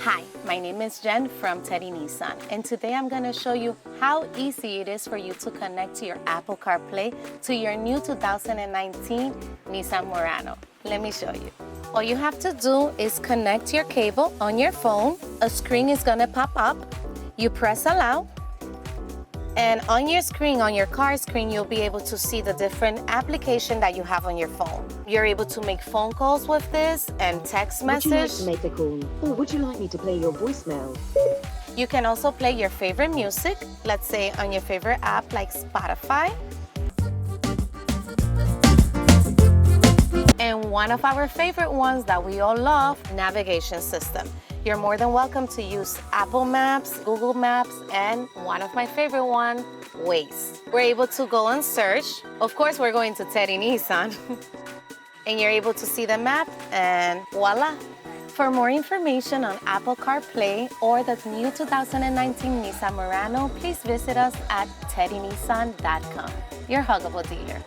Hi, my name is Jen from Teddy Nissan, and today I'm going to show you how easy it is for you to connect your Apple CarPlay to your new 2019 Nissan Murano. Let me show you. All you have to do is connect your cable on your phone. A screen is going to pop up. You press allow. And on your screen, on your car screen, you'll be able to see the different application that you have on your phone. You're able to make phone calls with this and text message. Would you like to make a call, or would you like me to play your voicemail? You can also play your favorite music, let's say on your favorite app like Spotify. And one of our favorite ones that we all love, navigation system. You're more than welcome to use Apple Maps, Google Maps, and one of my favorite one, Waze. We're able to go and search. Of course, we're going to Teddy Nissan. And you're able to see the map, and voila. For more information on Apple CarPlay or the new 2019 Nissan Murano, please visit us at teddynissan.com, your huggable dealer.